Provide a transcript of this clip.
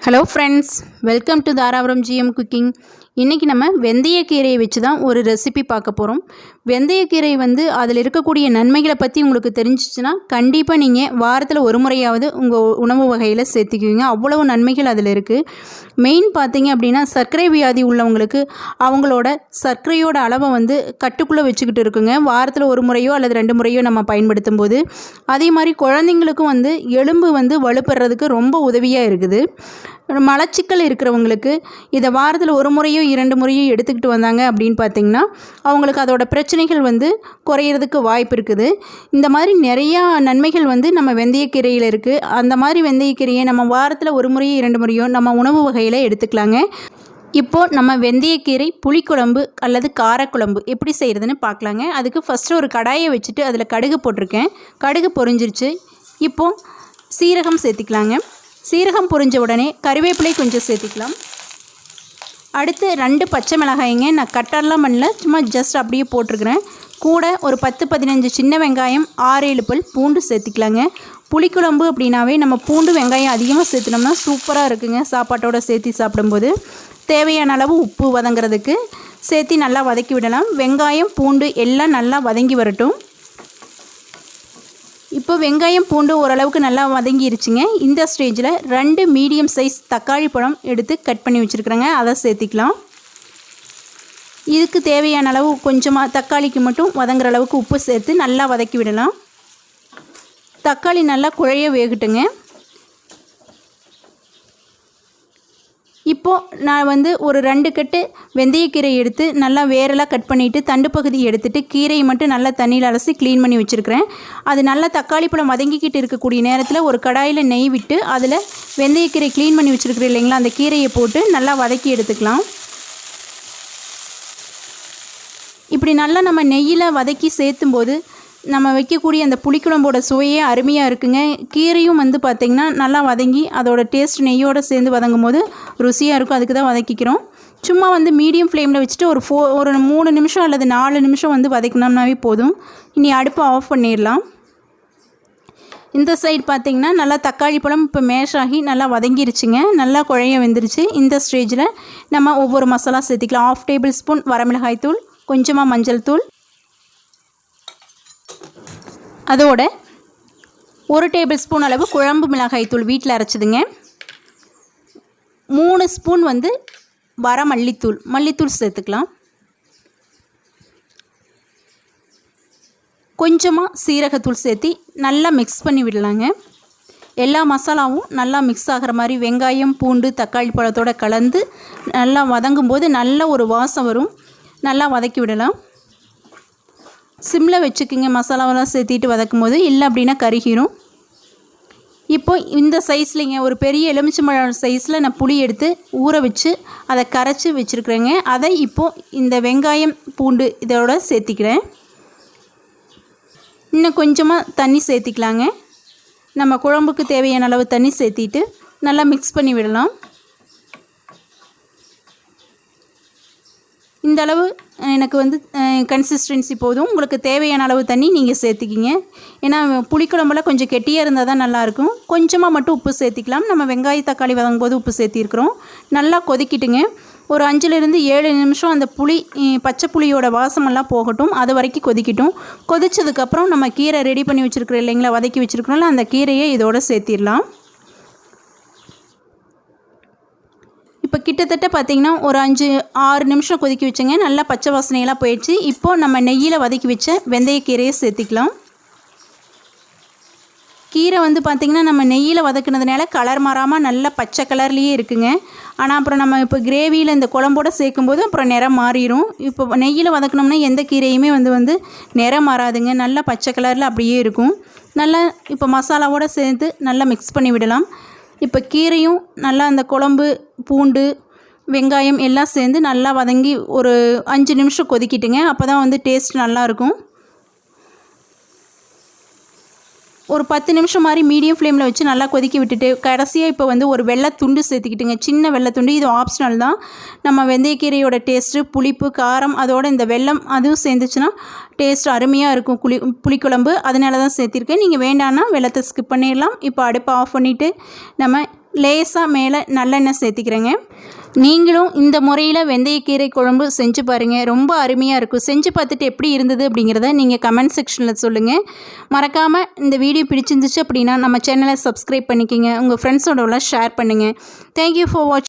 Hello friends, welcome to Dharapuram GM cooking. இன்றைக்கி நம்ம வெந்தயக்கீரையை வச்சு தான் ஒரு ரெசிபி பார்க்க போகிறோம். வெந்தயக்கீரை அதில் இருக்கக்கூடிய நன்மைகளை பற்றி உங்களுக்கு தெரிஞ்சிச்சுன்னா கண்டிப்பாக நீங்கள் வாரத்தில் ஒரு முறையாவது உங்கள் உணவு வகையில் சேர்த்துக்குவீங்க. அவ்வளவு நன்மைகள் அதில் இருக்குது. மெயின் பார்த்திங்க அப்படின்னா சர்க்கரை வியாதி உள்ளவங்களுக்கு அவங்களோட சர்க்கரையோட அளவை கட்டுக்குள்ளே வச்சுக்கிட்டு இருக்குங்க. வாரத்தில் ஒரு முறையோ அல்லது 2 முறையோ நம்ம பயன்படுத்தும் போது, அதே மாதிரி குழந்தைங்களுக்கும் எலும்பு வலுப்படுறதுக்கு ரொம்ப உதவியாக இருக்குது. மலச்சிக்கல் இருக்கிறவங்களுக்கு இதை வாரத்தில் ஒரு முறையோ 2 முறையோ எடுத்துக்கிட்டு வந்தாங்க அப்படின்னு பார்த்திங்கன்னா அவங்களுக்கு அதோட பிரச்சனைகள் குறையிறதுக்கு வாய்ப்பு இருக்குது. இந்த மாதிரி நிறையா நன்மைகள் நம்ம வெந்தயக்கீரையில் இருக்குது. அந்த மாதிரி வெந்தயக்கீரையை நம்ம வாரத்தில் ஒரு முறையோ 2 முறையோ நம்ம உணவு வகையில் எடுத்துக்கலாங்க. இப்போது நம்ம வெந்தயக்கீரை புளிக்குழம்பு அல்லது காரக்குழம்பு எப்படி செய்கிறதுன்னு பார்க்கலாங்க. அதுக்கு ஃபஸ்ட்டு ஒரு கடாயை வச்சுட்டு அதில் கடுகு போட்டிருக்கேன். கடுகு பொரிஞ்சிருச்சு. இப்போது சீரகம் சேர்த்திக்கலாங்க. சீரகம் பொரிஞ்ச உடனே கறிவேப்பிலை கொஞ்சம் சேர்த்திக்கலாம். அடுத்து 2 பச்சை மிளகாய்ங்க. நான் கட்டெல்லாம் பண்ணல, சும்மா ஜஸ்ட் அப்படியே போட்டிருக்கிறேன். கூட ஒரு 10-15 சின்ன வெங்காயம், 6-7 பல் பூண்டு சேர்த்திக்கலாங்க. புளிக்குழம்பு அப்படின்னாவே நம்ம பூண்டு வெங்காயம் அதிகமாக சேர்த்துனோம்னா சூப்பராக இருக்குங்க. சாப்பாட்டோடு சேர்த்து சாப்பிடும்போது தேவையான அளவு உப்பு வதங்கிறதுக்கு சேர்த்து நல்லா வதக்கி விடலாம். வெங்காயம் பூண்டு எல்லாம் நல்லா வதங்கி வரட்டும். இப்போ வெங்காயம் பூண்டு ஓரளவுக்கு நல்லா வதங்கிருச்சுங்க. இந்த ஸ்டேஜில் 2 மீடியம் சைஸ் தக்காளி பழம் எடுத்து கட் பண்ணி வச்சுருக்குறேங்க. அதை சேர்த்திக்கலாம். இதுக்கு தேவையான அளவு கொஞ்சமாக தக்காளிக்கு மட்டும் வதங்குற அளவுக்கு உப்பு சேர்த்து நல்லா வதக்கி விடலாம். தக்காளி நல்லா குழைய வேகட்டுங்க. இப்போது நான் ஒரு 2 கட்டு வெந்தயக்கீரை எடுத்து நல்லா வேரெல்லாம் கட் பண்ணிவிட்டு தண்டு பகுதி எடுத்துகிட்டு கீரையை மட்டும் நல்லா தண்ணியில் அலசி க்ளீன் பண்ணி வச்சுருக்கிறேன். அது நல்லா தக்காளி பழம் வதங்கிக்கிட்டு இருக்கக்கூடிய நேரத்தில் ஒரு கடாயில் நெய் விட்டு அதில் வெந்தயக்கீரை க்ளீன் பண்ணி வச்சுருக்கிறேன் இல்லைங்களா, அந்த கீரையை போட்டு நல்லா வதக்கி எடுத்துக்கலாம். இப்படி நல்லா நம்ம நெய்யில் வதக்கி சேர்த்தும்போது நம்ம வைக்கக்கூடிய அந்த புளிக்குழம்போட சுவையே அருமையாக இருக்குங்க. கீரையும் பார்த்திங்கன்னா நல்லா வதங்கி அதோட டேஸ்ட் நெய்யோடு சேர்ந்து வதங்கும் போது ருசியாக இருக்கும். அதுக்கு தான் வதக்கிக்கிறோம். சும்மா மீடியம் ஃப்ளேமில் வச்சுட்டு ஒரு 3 நிமிஷம் அல்லது 4 நிமிஷம் வதக்கினோம்னாவே போதும். இனி அடுப்பை ஆஃப் பண்ணிடலாம். இந்த சைடு பார்த்திங்கன்னா நல்லா தக்காளி பழம் இப்போ மேஷ் ஆகி நல்லா வதங்கிருச்சுங்க. நல்லா குழைய வெந்துருச்சு. இந்த ஸ்டேஜில் நம்ம ஒவ்வொரு மசாலா சேர்த்திக்கலாம். 1/2 டேபிள் ஸ்பூன் வரமிளகாய் தூள், கொஞ்சமாக மஞ்சள் தூள், அதோட 1 டேபிள் ஸ்பூன் அளவு குழம்பு மிளகாய் தூள் வீட்டில் அரைச்சிதுங்க. 3 ஸ்பூன் வர மல்லித்தூள் சேர்த்துக்கலாம். கொஞ்சமாக சீரகத்தூள் சேர்த்து நல்லா மிக்ஸ் பண்ணி விடலாங்க. எல்லா மசாலாவும் நல்லா மிக்ஸ் ஆகிற மாதிரி வெங்காயம் பூண்டு தக்காளி பழத்தோடு கலந்து நல்லா வதங்கும் போது நல்ல ஒரு வாசம் வரும். நல்லா வதக்கி விடலாம். சிம்மில் வச்சுக்கிங்க மசாலாவெல்லாம் சேர்த்திட்டு வதக்கும் போது, இல்லை அப்படின்னா கருகிரும். இப்போ இந்த சைஸ்லிங்க ஒரு பெரிய எலுமிச்சம்பழம் சைஸில் நான் புளி எடுத்து ஊற வச்சு அதை கரைச்சி வச்சுருக்குறேங்க. அதை இப்போது இந்த வெங்காயம் பூண்டு இதோட சேர்த்திக்கிறேன். இன்னும் கொஞ்சமாக தண்ணி சேர்த்திக்கலாங்க. நம்ம குழம்புக்கு தேவையான அளவு தண்ணி சேர்த்திட்டு நல்லா மிக்ஸ் பண்ணி விடலாம். இந்த அளவு எனக்கு கன்சிஸ்டன்சி போதும். உங்களுக்கு தேவையான அளவு தண்ணி நீங்கள் சேர்த்துக்கிங்க. ஏன்னா புளிக்குழம்புல கொஞ்சம் கெட்டியாக இருந்தால் தான் நல்லாயிருக்கும். கொஞ்சமாக மட்டும் உப்பு சேர்த்திக்கலாம். நம்ம வெங்காய தக்காளி வதங்கும் போது உப்பு சேர்த்திருக்கிறோம். நல்லா கொதிக்கிட்டுங்க. ஒரு 5-7 நிமிஷம் அந்த பச்சை புளியோட வாசமெல்லாம் போகட்டும். அது வரைக்கும் கொதிக்கட்டும். கொதிச்சதுக்கப்புறம் நம்ம கீரை ரெடி பண்ணி வச்சுருக்கிறோம் இல்லைங்களா, வதக்கி வச்சுருக்கிறோம்ல, அந்த கீரையை இதோட சேர்த்திடலாம். இப்போ கிட்டத்தட்ட பார்த்திங்கன்னா ஒரு 5-6 நிமிஷம் கொதிக்க வச்சுங்க. நல்லா பச்சை வாசனையெல்லாம் போயிடுச்சு. இப்போது நம்ம நெய்யில் வதக்கி வச்ச வெந்தயக்கீரையை சேர்த்திக்கலாம். கீரை பார்த்திங்கன்னா நம்ம நெய்யில் வதக்குனதுனால கலர் மாறாமல் நல்லா பச்சை கலர்லேயே இருக்குங்க. ஆனால் அப்புறம் நம்ம இப்போ கிரேவியில் இந்த குழம்போடு சேர்க்கும்போது அப்புறம் நிறம் மாறிடும். இப்போ நெய்யில் வதக்கினோம்னா எந்த கீரையுமே நிறம் மாறாதுங்க. நல்லா பச்சை கலரில் அப்படியே இருக்கும். நல்லா இப்போ மசாலாவோடு சேர்த்து நல்லா மிக்ஸ் பண்ணி விடலாம். இப்போ கீரையும் நல்லா அந்த குழம்பு பூண்டு வெங்காயம் எல்லாம் சேர்ந்து நல்லா வதங்கி ஒரு 5 நிமிஷம் கொதிக்கிட்டுங்க. அப்போ தான் டேஸ்ட் நல்லாயிருக்கும். ஒரு 10 நிமிஷம் மாதிரி மீடியம் ஃப்ளேமில் வச்சு நல்லா கொதிக்க விட்டுட்டு கடைசியாக இப்போ ஒரு வெள்ளைத்துண்டு சேர்த்துக்கிட்டுங்க. சின்ன வெள்ளைத்துண்டு, இது ஆப்ஷனல் தான். நம்ம வெந்தயக்கீரையோட டேஸ்ட்டு புளிப்பு காரம் அதோட இந்த வெல்லம் அதுவும் சேர்ந்துச்சுன்னா டேஸ்ட் அருமையாக இருக்கும் புளிக்குழம்பு. அதனால தான் சேர்த்திருக்கேன். நீங்கள் வேண்டான்னா வெள்ளத்தை ஸ்கிப் பண்ணிடலாம். இப்போ அடுப்பை ஆஃப் பண்ணிவிட்டு நம்ம லேசாக மேலே நல்லெண்ணெய் சேர்த்திக்கிறேங்க. நீங்களும் இந்த முறையில் வெந்தயக்கீரை குழம்பு செஞ்சு பாருங்கள். ரொம்ப அருமையாக இருக்கும். செஞ்சு பார்த்துட்டு எப்படி இருந்தது அப்படிங்கிறத நீங்கள் கமெண்ட் செக்ஷனில் சொல்லுங்கள். மறக்காமல் இந்த வீடியோ பிடிச்சிருந்துச்சு அப்படின்னா நம்ம சேனலை சப்ஸ்கிரைப் பண்ணிக்கோங்க. உங்கள் ஃப்ரெண்ட்ஸோடலாம் ஷேர் பண்ணுங்கள். தேங்க்யூ ஃபார் வாட்சிங்.